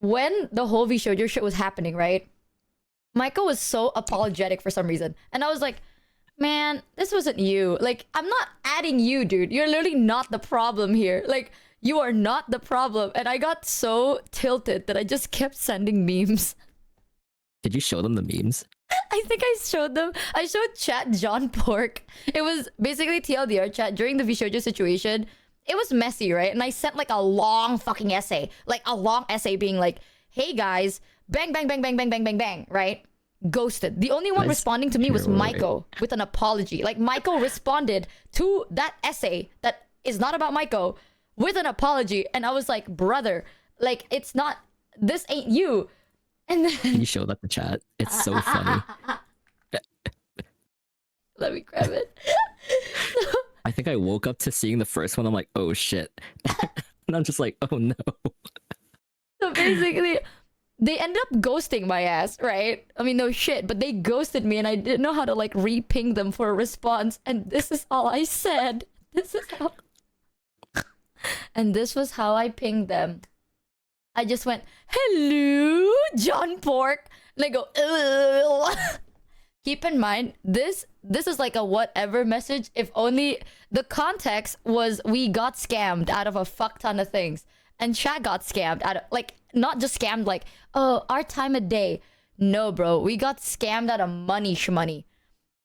when the whole Vshojo shit was happening, right? Michael was so apologetic for some reason. And I was like, man, this wasn't you. Like, I'm not adding you, dude. You're literally not the problem here. Like, you are not the problem. And I got so tilted that I just kept sending memes. Did you show them the memes? I think I showed them. I showed chat John Pork. It was basically TLDR chat during the Vshojo situation. It was messy, right? And I sent like a long fucking essay. Like a long essay being like, hey guys, bang, bang, bang, bang, bang, bang, bang, bang, right? Ghosted. The only one responding to me was Maiko with an apology. Like Maiko responded to that essay that is not about Maiko with an apology. And I was like, brother, like it's not, this ain't you. And then You showed that to chat. It's so funny. let me grab it. I think I woke up to seeing the first one. I'm like, oh shit. And I'm just like, oh no. So basically, they ended up ghosting my ass, right? I mean, no shit, but they ghosted me and I didn't know how to like re-ping them for a response. And this is all I said. This is how... And this was how I pinged them. I just went, hello, John Pork. And I go, ugh. Keep in mind, this is like a whatever message. If only the context was we got scammed out of a fuck ton of things. And chat got scammed out of, like, not just scammed like, oh, our time of day. No, bro. We got scammed out of money shmoney.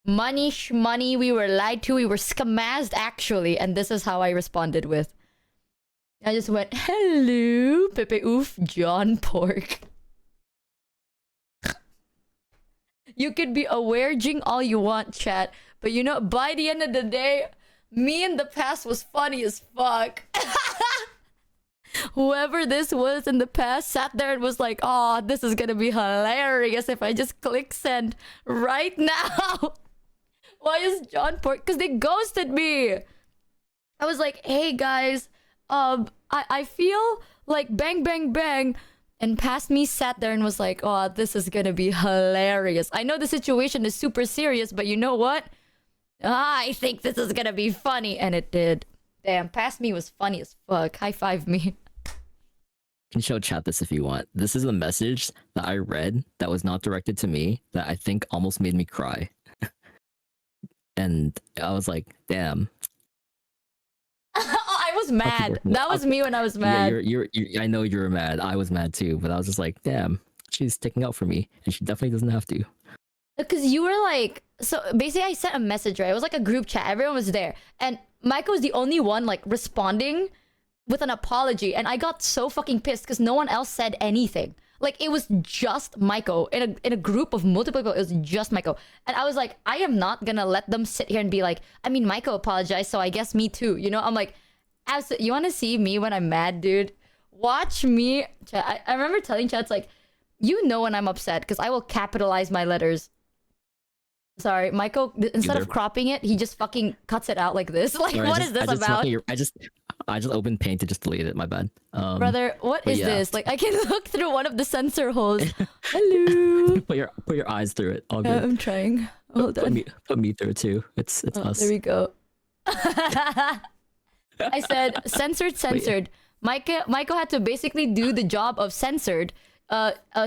Money shmoney. We were lied to. We were scamazed, actually. And this is how I responded with. I just went, hello, Pepe Oof, John Pork. You could be awarejing all you want, chat. But you know, by the end of the day, me in the past was funny as fuck. Whoever this was in the past sat there and was like, oh, this is gonna be hilarious if I just click send right now. Why is John Pork? Because they ghosted me. I was like, hey guys, I feel like bang, bang, bang. And past me sat there and was like, oh, this is gonna be hilarious. I know the situation is super serious, but you know what? I think this is gonna be funny. And it did. Damn, past me was funny as fuck. High five me. You can show chat this if you want. This is a message that I read that was not directed to me that I think almost made me cry. And I was like, damn. I was mad. That was me when I was mad. Yeah, I know you were mad. I was mad too, but I was just like, damn, she's sticking out for me, and she definitely doesn't have to. Because you were like, so basically I sent a message, right? It was like a group chat. Everyone was there. And Michael was the only one like responding with an apology. And I got so fucking pissed because no one else said anything. Like it was just Michael in a group of multiple people. It was just Michael. And I was like, I am not gonna let them sit here and be like, I mean, Michael apologized, so I guess me too. You know, I'm like, absolutely. You want to see me when I'm mad, dude? Watch me. I remember telling chats like, you know when I'm upset because I will capitalize my letters. Sorry, Michael, instead of cropping it, he just fucking cuts it out like this. Like, sorry, what is this about? I just opened Paint to just delete it. My bad. Brother, what is this? Like, I can look through one of the sensor holes. Hello. Put your eyes through it. All good. I'm trying. Hold on. Put me through it too. It's us. There we go. I said censored. Michael had to basically do the job of censored.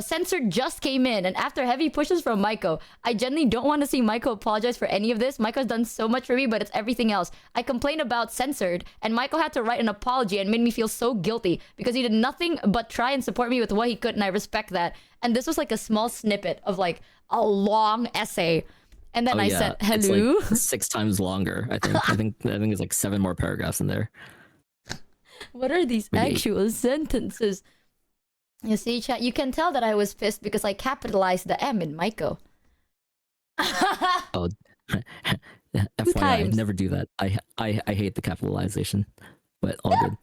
Censored just came in, and after heavy pushes from Maiko, I genuinely don't want to see Maiko apologize for any of this. Maiko's done so much for me, but it's everything else. I complained about censored, and Maiko had to write an apology and made me feel so guilty because he did nothing but try and support me with what he could, and I respect that. And this was like a small snippet of like a long essay. And then I said, hello. It's like 6 times longer, I think. I think there's like 7 more paragraphs in there. What are these actual sentences? You see, chat, you can tell that I was pissed because I capitalized the M in Maiko. Oh, FYI, I never do that. I hate the capitalization, but all good.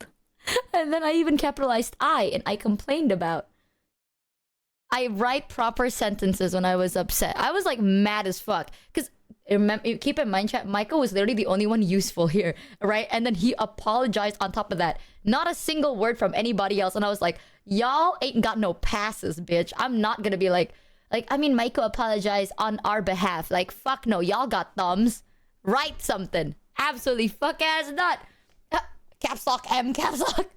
And then I even capitalized I, and I complained about. I write proper sentences when I was upset. I was like mad as fuck. Because keep in mind, chat, Michael was literally the only one useful here, right? And then he apologized on top of that. Not a single word from anybody else. And I was like, y'all ain't got no passes, bitch. I'm not gonna be like, I mean, Michael apologized on our behalf. Like, fuck no, y'all got thumbs. Write something. Absolutely fuck ass not. Caps lock M, caps lock.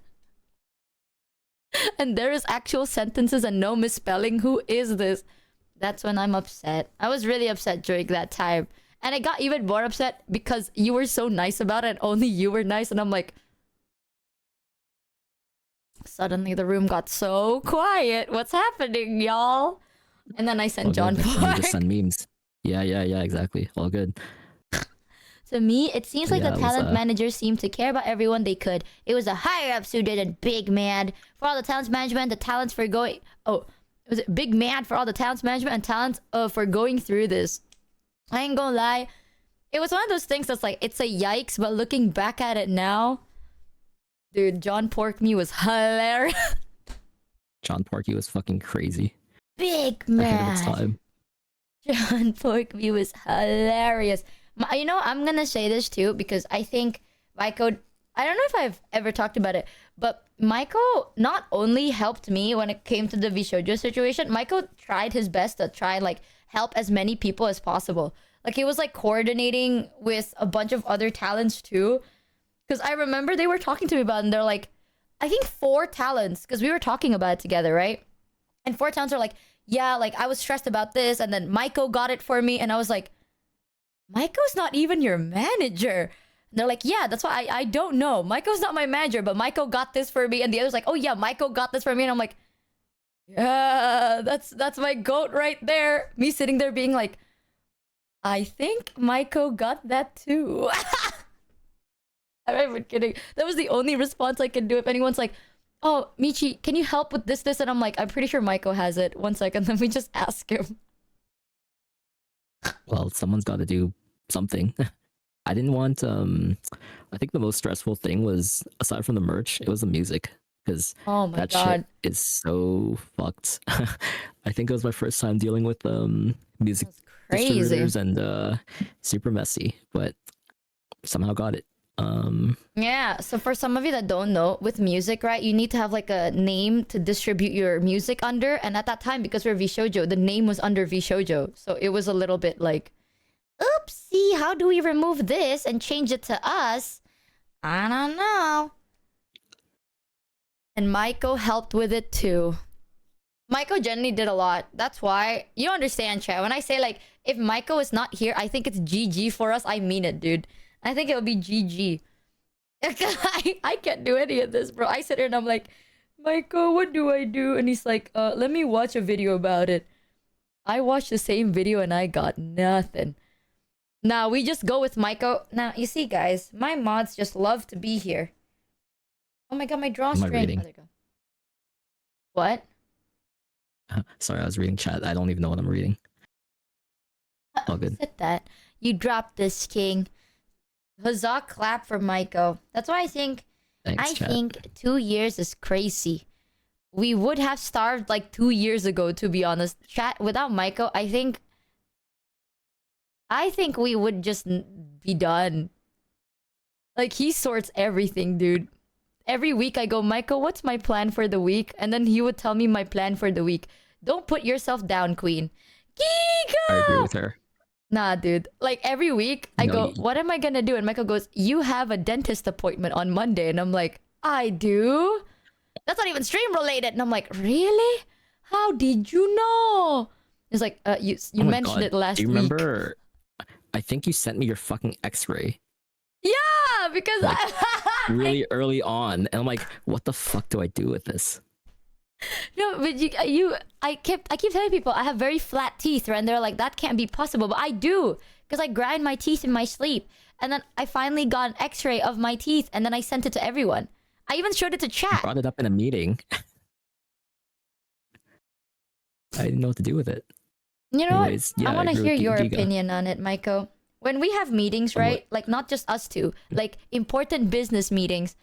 and there is actual sentences and no misspelling. Who is this? That's when I'm upset. I was really upset during that time. And I got even more upset because you were so nice about it and only you were nice. And I'm like, suddenly the room got so quiet. What's happening, y'all? And then I sent All John good. Next time you just Park. send memes. Yeah, exactly. All good. To me, it seems like Yeah, the it was, talent managers seemed to care about everyone they could. It was the higher ups who didn't. Big mad for all the talents management, the talents for going. Oh, it was big mad for all the talents management and talents for going through this. I ain't gonna lie. It was one of those things that's like, it's a yikes, but looking back at it now, dude, John Pork Me was hilarious. John Porky was fucking crazy. Big Ahead of its mad. time. John Pork Me was hilarious. You know, I'm gonna say this too because I think Michael. I don't know if I've ever talked about it, but Michael not only helped me when it came to the Vshojo situation. Michael tried his best to try like help as many people as possible. Like he was like coordinating with a bunch of other talents too. Because I remember they were talking to me about it and they're like, I think 4 talents, because we were talking about it together, right? And 4 talents are like, yeah, like I was stressed about this, and then Michael got it for me, and I was like, Michael's not even your manager. And they're like, yeah, that's why I don't know. Michael's not my manager, but Michael got this for me. And the other's like, oh yeah, Michael got this for me. And I'm like, yeah, that's my goat right there. Me sitting there being like, I think Michael got that too. I'm not even kidding. That was the only response I could do if anyone's like, oh, Michi, can you help with this? And I'm like, I'm pretty sure Michael has it. 1 second, let me just ask him. Well, someone's got to do something. I didn't want. I think the most stressful thing was, aside from the merch, it was the music, because Oh my that god. shit is so fucked. I think it was my first time dealing with music That's crazy. distributors, and super messy, but somehow got it. Yeah, so for some of you that don't know, with music, right, you need to have like a name to distribute your music under. And at that time, because we're Vshojo, the name was under Vshojo. So it was a little bit like, oopsie, how do we remove this and change it to us? I don't know. And Michael helped with it too. Michael generally did a lot. That's why, you don't understand, chat. When I say like, if Michael is not here, I think it's GG for us. I mean it, dude. I think it'll be GG. I can't do any of this, bro. I sit here and I'm like, Michael, what do I do? And he's like, let me watch a video about it. I watched the same video and I got nothing. Now we just go with Michael. Now, you see, guys, my mods just love to be here. Oh my god, my drawstring. reading? Oh, there you go. What? Sorry, I was reading chat. I don't even know what I'm reading. All good. Sit that. You dropped this, king. Huzzah, clap for Michael. That's why I think Thanks, chat. 2 years is crazy. We would have starved like 2 years ago, to be honest. Chat, without Michael, I think we would just be done. Like, he sorts everything, dude. Every week I go, Michael, what's my plan for the week? And then he would tell me my plan for the week. Don't put yourself down, queen. Giga! I agree with her. Nah, dude. Like, every week, I No, go, you- what am I gonna do? And Michael goes, you have a dentist appointment on Monday. And I'm like, I do? That's not even stream related. And I'm like, really? How did you know? He's like, you Oh my mentioned God. it last Do you week. remember? I think you sent me your fucking X-ray Yeah, because Like, really early on, and I'm like, what the fuck do I do with this? No, but I keep telling people I have very flat teeth, right? And they're like, that can't be possible, but I do, because I grind my teeth in my sleep. And then I finally got an X-ray of my teeth, and then I sent it to everyone. I even showed it to I chat. brought it up in a meeting. I didn't know what to do with it. You know Anyways, what? yeah, I want to agree hear with your Giga. opinion on it, Maiko. When we have meetings, On what? right? Like, not just us two, like important business meetings.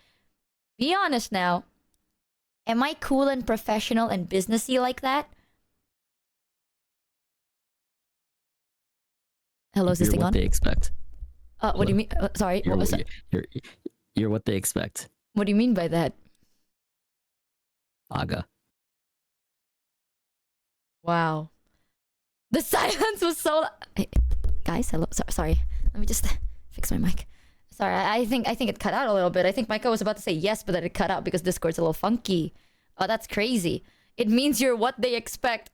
Be honest now. Am I cool and professional and businessy like that? Hello, is this You're thing what on? they expect. What do you mean? Sorry, You're, what was you're what they expect. What do you mean by that? Aga. Wow. The silence was so... Hey, guys, hello. Sorry. Let me just fix my mic. Sorry, I think it cut out a little bit. I think Micah was about to say yes, but then it cut out because Discord's a little funky. Oh, that's crazy. It means you're what they expect.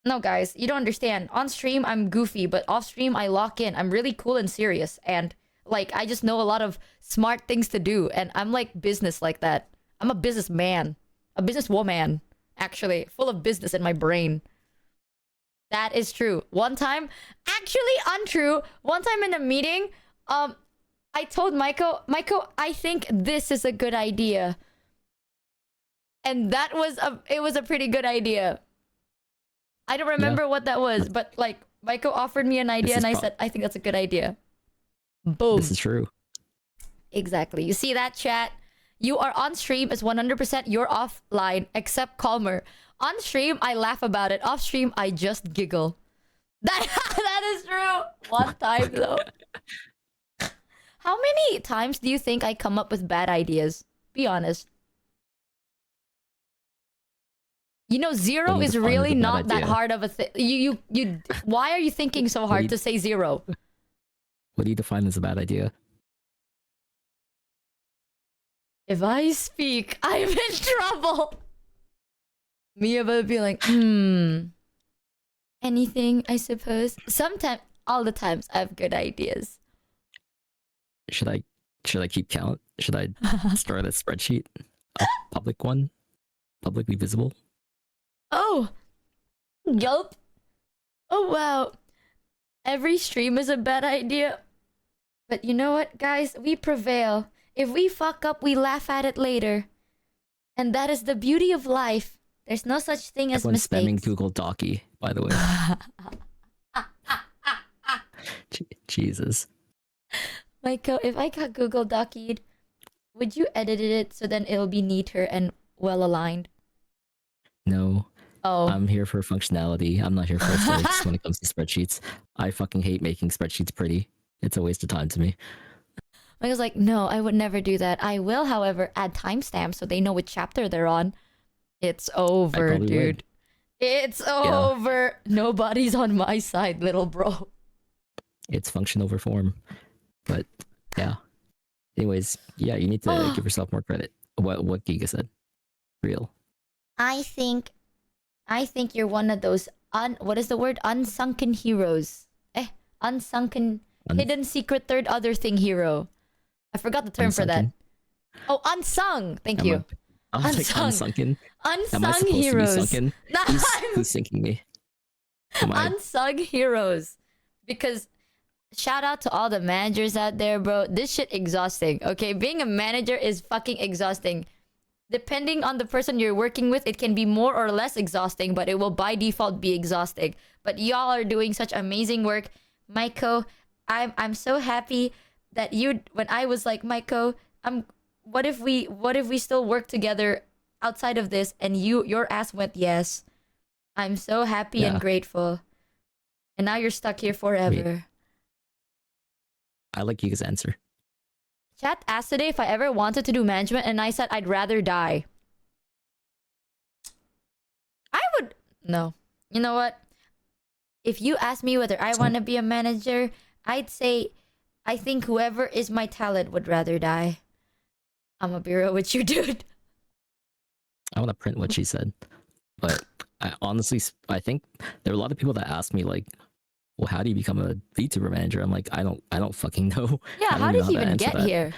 No, guys, you don't understand. On stream, I'm goofy, but off stream, I lock in. I'm really cool and serious. And, like, I just know a lot of smart things to do. And I'm, like, business like that. I'm a businessman. A businesswoman, actually. Full of business in my brain. That is true. One time, actually untrue. One time in a meeting, I told Michael, I think this is a good idea. And it was a pretty good idea. I don't remember what that was, but like Michael offered me an idea and I said, I think that's a good idea. Boom. This is true. Exactly. You see that, chat? You are on stream as 100%. You're offline, except Calmer. On stream, I laugh about it. Off stream, I just giggle. That is true. One time, though. How many times do you think I come up with bad ideas? Be honest. You know, zero is really not that hard of a thing. You. Why are you thinking so hard to say zero? What do you define as a bad idea? If I speak, I'm in trouble. Mia will be like, anything, I suppose. Sometimes, all the times, I have good ideas. Should I keep count? Should I start a spreadsheet? A public one? Publicly visible? Oh, yup. Oh, wow. Every stream is a bad idea. But you know what, guys? We prevail. If we fuck up, we laugh at it later. And that is the beauty of life. There's no such thing as Everyone's mistakes. spamming Google Docky, by the way. Jesus. Michael, if I got Google Docu'd, would you edit it so then it'll be neater and well aligned? No. Oh. I'm here for functionality. I'm not here for aesthetics when it comes to spreadsheets. I fucking hate making spreadsheets pretty. It's a waste of time to me. Michael's like, no, I would never do that. I will, however, add timestamps so they know which chapter they're on. It's over, dude. Would. It's over. Nobody's on my side, little bro. It's function over form. But yeah. Anyways, yeah, you need to give yourself more credit. What Giga said. Real. I think you're one of those what is the word? Unsunken heroes. Unsunken hidden secret third other thing hero. I forgot the term for that. Oh, unsung. Thank you. Unsunken. Unsung Am I supposed heroes. to be sunken? Who's sinking me? Unsung heroes. Because shout out to all the managers out there, bro. This shit exhausting. Okay, being a manager is fucking exhausting. Depending on the person you're working with, it can be more or less exhausting, but it will by default be exhausting. But y'all are doing such amazing work. Maiko, I'm so happy that when I was like, Maiko, what if we still work together outside of this, and your ass went yes. I'm so happy and grateful. And now you're stuck here forever. Wait. I like Giga's answer. Chat asked today if I ever wanted to do management, and I said I'd rather die. I would... No. You know what? If you ask me whether I want to be a manager, I'd say I think whoever is my talent would rather die. I'm a bureau with you, dude. I want to print what she said. But I honestly, I think there are a lot of people that ask me like, well, how do you become a VTuber manager? I'm like, I don't fucking know. Yeah, how did you even get here?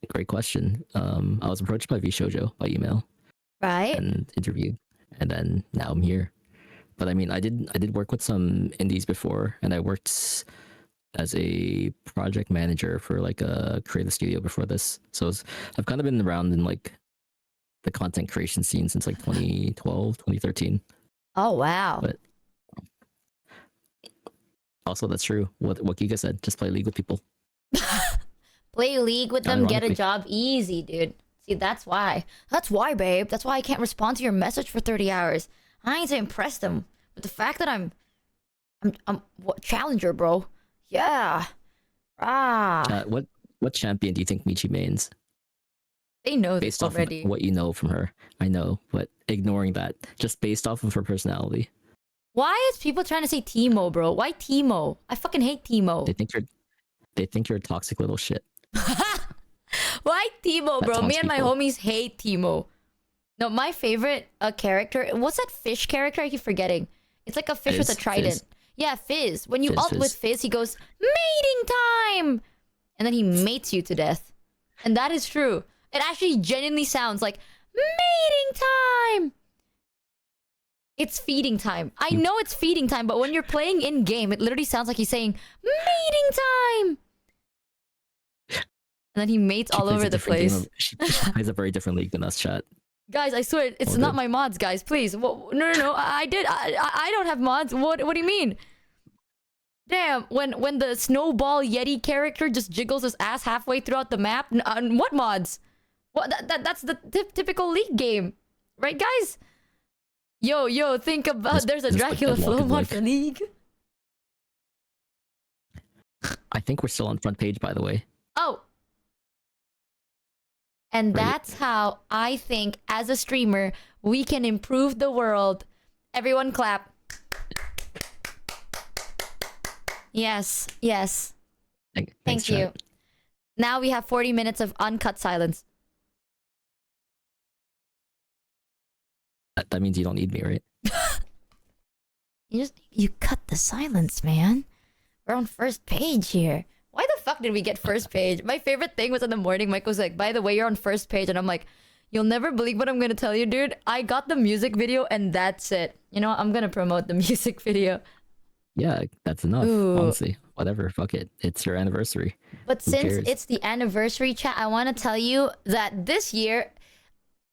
Great question. I was approached by Vshojo by email. Right. And interviewed. And then now I'm here. But I mean, I did work with some indies before, and I worked as a project manager for like a creative studio before this. So I've kind of been around in like the content creation scene since like 2012, 2013. Oh, wow. But also, that's true. What Giga said, just play League with people. Play League with them, get a job easy, dude. See, that's why. That's why, babe. That's why I can't respond to your message for 30 hours. I need to impress them. But the fact that I'm challenger, bro. Yeah. What champion do you think Michi mains? They know based this already. Off of what you know from her. I know, but ignoring that, just based off of her personality. Why is people trying to say Timo, bro? Why Timo? I fucking hate Timo. They think you're a toxic little shit. Why Timo, That bro? Me taunts and my people. homies hate Timo. No, my favorite character. What's that fish character? I keep forgetting. It's like a fish with a trident. Fizz, Yeah, Fizz. When you Fizz, ult with Fizz. Fizz, he goes mating time, and then he mates you to death. And that is true. It actually genuinely sounds like mating time. It's feeding time. I know it's feeding time, but when you're playing in game, it literally sounds like he's saying mating time. And then he mates all over the place. She plays a very different league than us, chat. Guys, I swear it's not my mods, guys. Please, no, I did. I don't have mods. What do you mean? Damn, when the snowball yeti character just jiggles his ass halfway throughout the map. What mods? What that's the typical league game, right, guys? Yo, think about there's a Dracula flow mod for League. I think we're still on front page, by the way. Oh. And Right. that's how I think, as a streamer, we can improve the world. Everyone clap. Yes. Thanks, Thank you. chat. Now we have 40 minutes of uncut silence. That means you don't need me, right? You cut the silence, man. We're on first page here. Why the fuck did we get first page? My favorite thing was in the morning, Mike was like, by the way, you're on first page. And I'm like, you'll never believe what I'm gonna tell you, dude. I got the music video and that's it. You know, I'm gonna promote the music video. Yeah, that's enough. Ooh. Honestly, whatever. Fuck it. It's your anniversary. But Who since cares? it's the anniversary chat, I want to tell you that this year,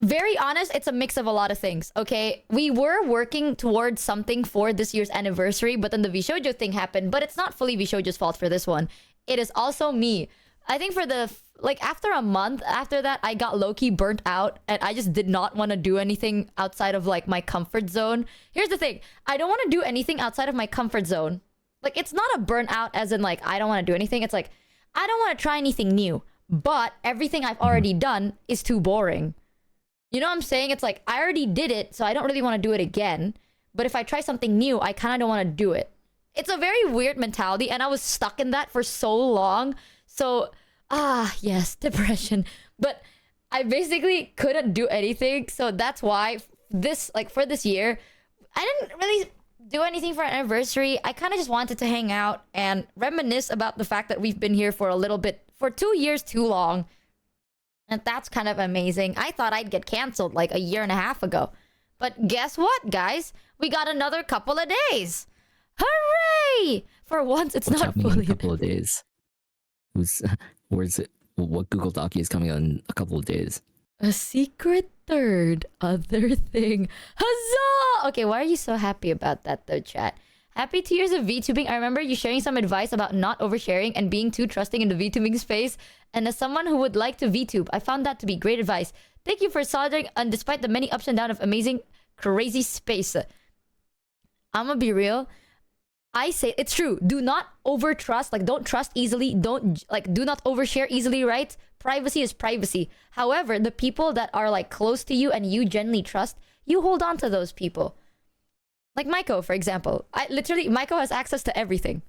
very honest, it's a mix of a lot of things, okay? We were working towards something for this year's anniversary, but then the Vshojo thing happened. But it's not fully Vshojo's fault for this one. It is also me. I think for the, like, after a month after that, I got low-key burnt out, and I just did not want to do anything outside of, like, my comfort zone. Here's the thing. I don't want to do anything outside of my comfort zone. Like, it's not a burnout as in, like, I don't want to do anything. It's like, I don't want to try anything new, but everything I've already done is too boring. You know what I'm saying? It's like, I already did it, so I don't really want to do it again. But if I try something new, I kind of don't want to do it. It's a very weird mentality, and I was stuck in that for so long. So, yes, depression. But I basically couldn't do anything, so that's why this, like, for this year, I didn't really do anything for an anniversary. I kind of just wanted to hang out and reminisce about the fact that we've been here for a little bit, for 2 years too long. And that's kind of amazing. I thought I'd get canceled like a year and a half ago. But guess what, guys? We got another couple of days. Hooray! For once, it's What's not happening in fully... a couple of days? Where's it? What Google Docu is coming on a couple of days? A secret third other thing. Huzzah! Okay, why are you so happy about that though, chat? Happy 2 years of VTubing. I remember you sharing some advice about not oversharing and being too trusting in the VTubing space. And as someone who would like to VTube, I found that to be great advice. Thank you for soldering, and despite the many ups and downs of amazing, crazy space. I'm gonna be real. I say it's true. Do not overtrust. Like, don't trust easily. Do not overshare easily, right? Privacy is privacy. However, the people that are like close to you and you genuinely trust, you hold on to those people. Like Maiko, for example. Maiko has access to everything.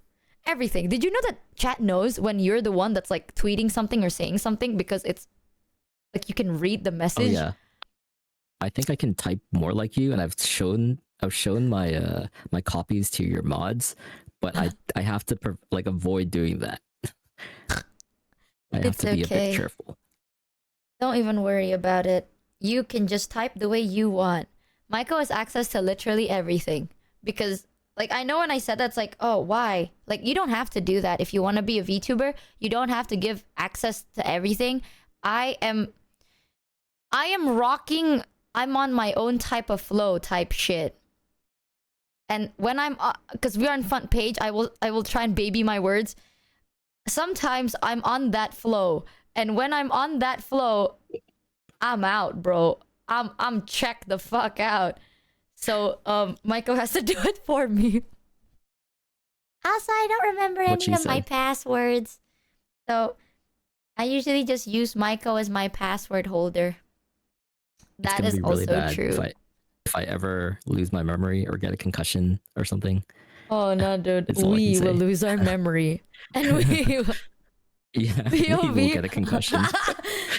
Everything. Did you know that chat knows when you're the one that's like tweeting something or saying something because it's like you can read the message? Oh yeah. I think I can type more like you, and I've shown my my copies to your mods, but I have to avoid doing that. I have It's to be a okay. bit careful. Don't even worry about it. You can just type the way you want. Maiko has access to literally everything. Because, like, I know when I said that's like, oh, why? Like, you don't have to do that. If you want to be a VTuber, you don't have to give access to everything. I am rocking, I'm on my own type of flow type shit. And when I'm, because we're on front page, I will try and baby my words. Sometimes I'm on that flow. And when I'm on that flow, I'm out, bro. I'm checked the fuck out. So Maiko has to do it for me. Also, I don't remember What'd any she of my say? passwords. So I usually just use Maiko as my password holder. It's That gonna is be really also bad true. if I ever lose my memory or get a concussion or something. Oh no, dude. That's all I can We will say. lose our memory. And we will... Yeah, we will POV. get a concussion.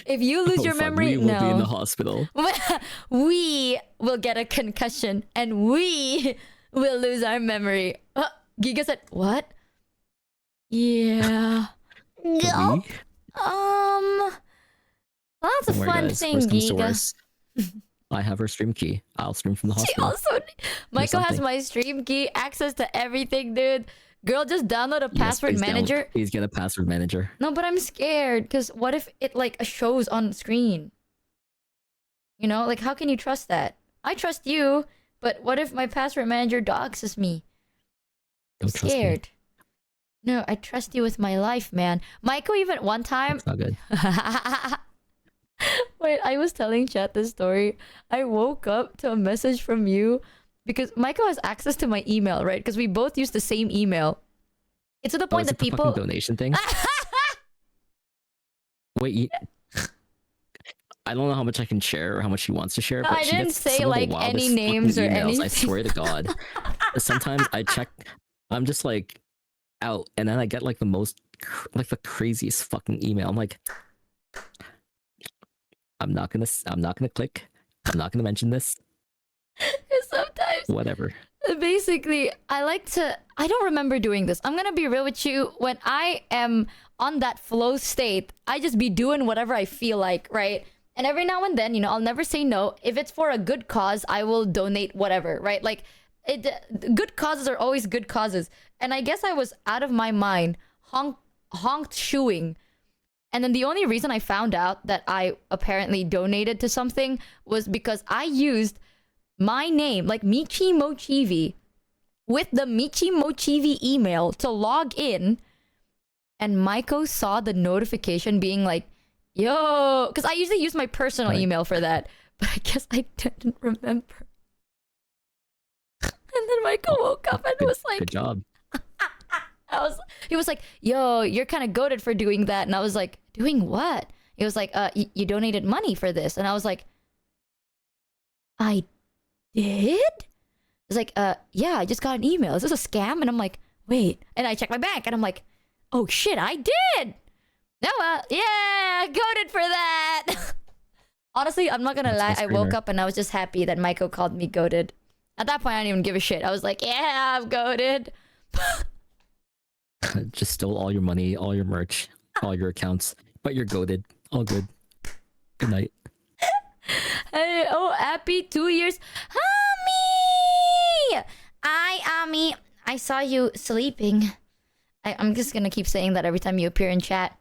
If you lose Oh, your fuck, memory, we will be in the no. hospital. We will get a concussion and we will lose our memory. Giga said, what? Yeah. We? Well, that's a Don't worry, fun guys. thing, Worst comes to Giga. worst, I have her stream key. I'll stream from the She hospital. also, Michael has something. my stream key, access to everything, dude. Girl, just download a Yes, password manager. Please get a password manager. No, but I'm scared because what if it like shows on screen? You know, like how can you trust that? I trust you, but what if my password manager doxes me? I'm Don't trust me. scared. No, I trust you with my life, man. Michael even one time. It's not good. Wait, I was telling chat this story. I woke up to a message from you because Michael has access to my email, right? Because we both use the same email. It's to the point Is that it the people. fucking donation thing? Wait, I don't know how much I can share or how much she wants to share, No, but I she didn't gets say some of the like any wildest names or fucking emails. anything. I swear to God. Sometimes I check, I'm just like out, and then I get like the most, like the craziest fucking email. I'm like, I'm not gonna click. I'm not gonna mention this. Sometimes Whatever. basically I don't remember doing this. I'm gonna be real with you. When I am on that flow state, I just be doing whatever I feel like, right? And every now and then, I'll never say no. If it's for a good cause, I will donate whatever, right? Like good causes are always good causes. And I guess I was out of my mind, honked shoeing. And then the only reason I found out that I apparently donated to something was because I used my name, like Michi Mochivi, with the Michi Mochivi email to log in. And Maiko saw the notification being like, yo, because I usually use my personal email for that. But I guess I didn't remember. And then Maiko woke up and was like, good job. He was like, yo, you're kind of goated for doing that. And I was like, doing what? He was like, you donated money for this. And I was like, I did? It's like, yeah, I just got an email. Is this a scam? And I'm like, wait. And I checked my bank and I'm like, oh shit, I did. No, yeah, goated for that. Honestly, I'm not gonna lie. I woke up and I was just happy that Maiko called me goated. At that point, I didn't even give a shit. I was like, yeah, I'm goated. Just stole all your money, all your merch, all your accounts, but you're goated. All good. Good night. Hey, oh, happy 2 years. Ami! Ami. I saw you sleeping. I'm just gonna keep saying that every time you appear in chat.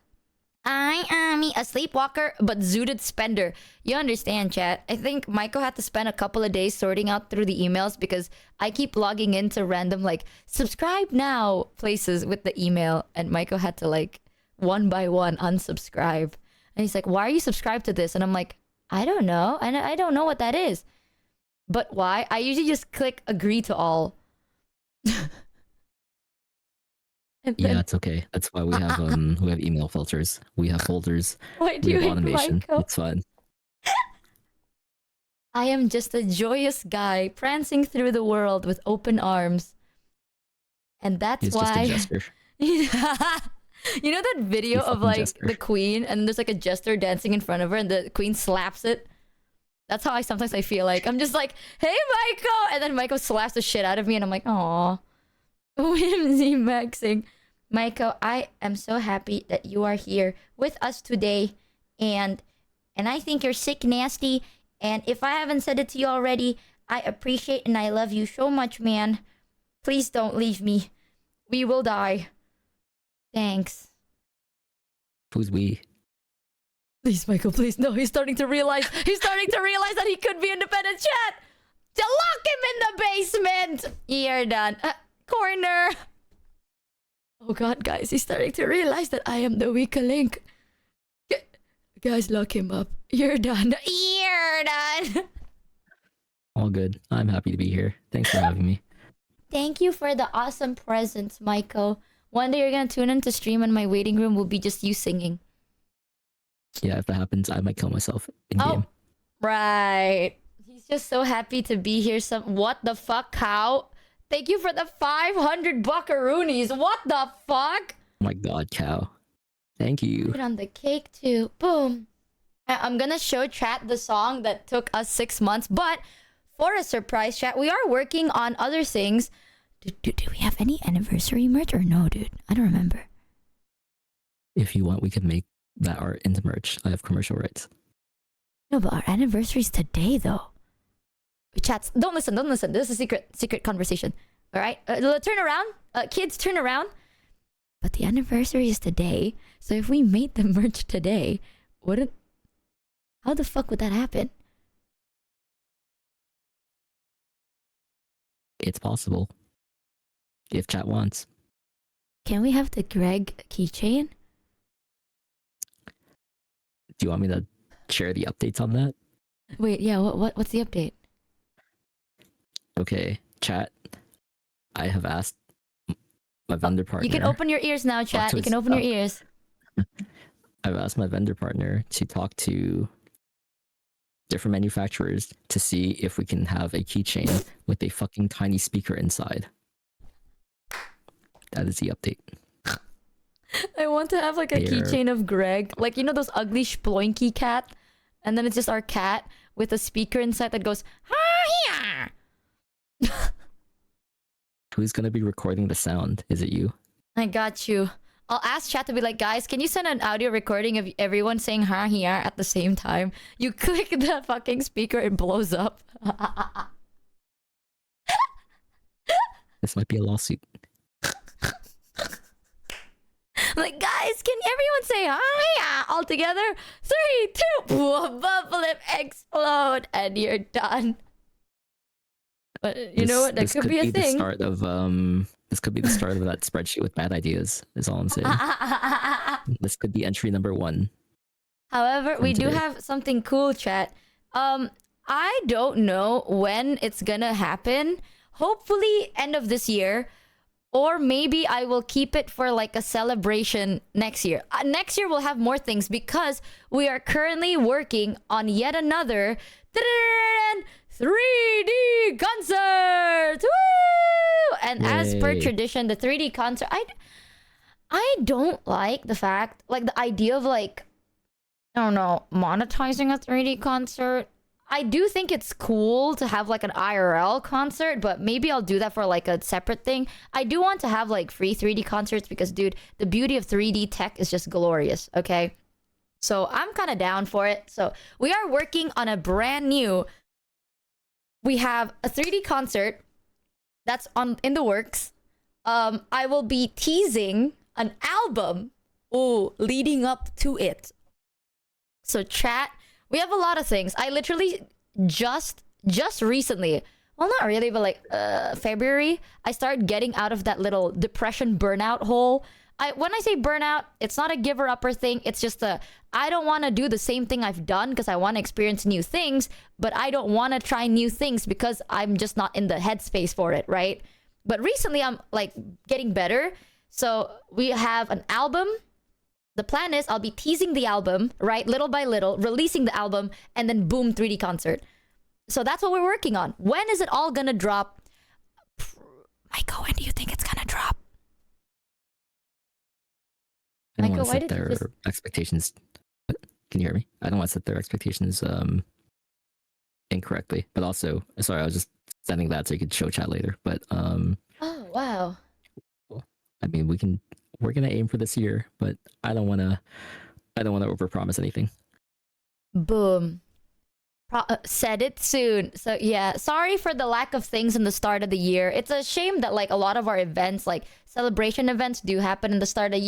Ami, a sleepwalker, but zooted spender. You understand, chat. I think Maiko had to spend a couple of days sorting out through the emails because I keep logging into random, like, subscribe now places with the email. And Maiko had to, like, one by one unsubscribe. And he's like, why are you subscribed to this? And I'm like, I don't know. I don't know what that is. But why? I usually just click agree to all. Yeah, it's okay. That's why we have email filters. We have folders. Why do We you have hate automation. Michael? It's fun. I am just a joyous guy prancing through the world with open arms. And that's It's why. just a gesture. You know that video of like jester. the queen and there's like a jester dancing in front of her and the queen slaps it? That's how sometimes I feel like. I'm just like, hey, Michael! And then Michael slaps the shit out of me and I'm like, aw. Whimsy maxing. Michael, I am so happy that you are here with us today. And I think you're sick nasty. And if I haven't said it to you already, I appreciate and I love you so much, man. Please don't leave me. We will die. Thanks. Who's we? Please, Michael, please. No, he's starting to realize that he could be independent chat. To lock him in the basement. You're done. Corner. Oh god, guys, he's starting to realize that I am the weak link. Guys, lock him up. You're done. You're done. All good. I'm happy to be here. Thanks for having me. Thank you for the awesome presents, Michael. One day you're gonna tune into stream and my waiting room will be just you singing. Yeah, if that happens, I might kill myself in game. Right. He's just so happy to be here. What the fuck, cow? Thank you for the 500 buckaroonies. What the fuck? Oh my god, cow. Thank you. Put it on the cake too. Boom. I'm gonna show chat the song that took us 6 months, but for a surprise chat, we are working on other things. Do we have any anniversary merch or no, dude? I don't remember. If you want, we could make that art into merch. I have commercial rights. No, but our anniversary's today, though. Chats, don't listen. This is a secret conversation. All right, turn around, kids, turn around. But the anniversary is today, so if we made the merch today, wouldn't? How the fuck would that happen? It's possible. If chat wants. Can we have the Greg keychain? Do you want me to share the updates on that? Wait, yeah. What's the update? Okay, chat. I have asked my vendor partner. You can open your ears now, chat. You can open your ears. I've asked my vendor partner to talk to different manufacturers to see if we can have a keychain with a fucking tiny speaker inside. That is the update. I want to have like a keychain of Greg. Like, you know those ugly Sploinky cat? And then it's just our cat with a speaker inside that goes, "Ha yeah." Who's gonna be recording the sound? Is it you? I got you. I'll ask chat to be like, guys, can you send an audio recording of everyone saying "ha here" at the same time? You click the fucking speaker, it blows up. This might be a lawsuit. I'm like, guys, can everyone say "ha yeah" all together? 3, 2, bubble lip explode, and you're done. But you know what? That could be a thing. This could be the start of that spreadsheet with bad ideas. Is all I'm saying. This could be entry number 1. However, we do have something cool, chat. I don't know when it's gonna happen. Hopefully, end of this year, or maybe I will keep it for like a celebration next year. Next year we'll have more things because we are currently working on yet another 3D concert. Woo! And as per tradition, the 3D concert, I don't like the fact, like the idea of like, I don't know, monetizing a 3D concert. I do think it's cool to have like an IRL concert, but maybe I'll do that for like a separate thing. I do want to have like free 3D concerts because, dude, the beauty of 3D tech is just glorious, okay? So I'm kind of down for it. So we are working on a brand new... We have a 3D concert that's in the works. I will be teasing an album leading up to it. So chat, we have a lot of things. I literally just recently, well, not really, but like February, I started getting out of that little depression burnout hole. When I say burnout, it's not a giver-upper thing. It's just I don't want to do the same thing I've done because I want to experience new things, but I don't want to try new things because I'm just not in the headspace for it, right? But recently, I'm like getting better. So we have an album. The plan is I'll be teasing the album, right? Little by little, releasing the album, and then boom, 3D concert. So that's what we're working on. When is it all gonna drop? Michael, when do you think it's gonna drop? I don't want to set their expectations. Can you hear me? I don't want to set their expectations incorrectly. But also, sorry, I was just sending that so you could show chat later. But oh wow. I mean, we're gonna aim for this year, but I don't wanna overpromise anything. Boom. Said it soon. So yeah, sorry for the lack of things in the start of the year. It's a shame that like a lot of our events, like celebration events, do happen in the start of the year.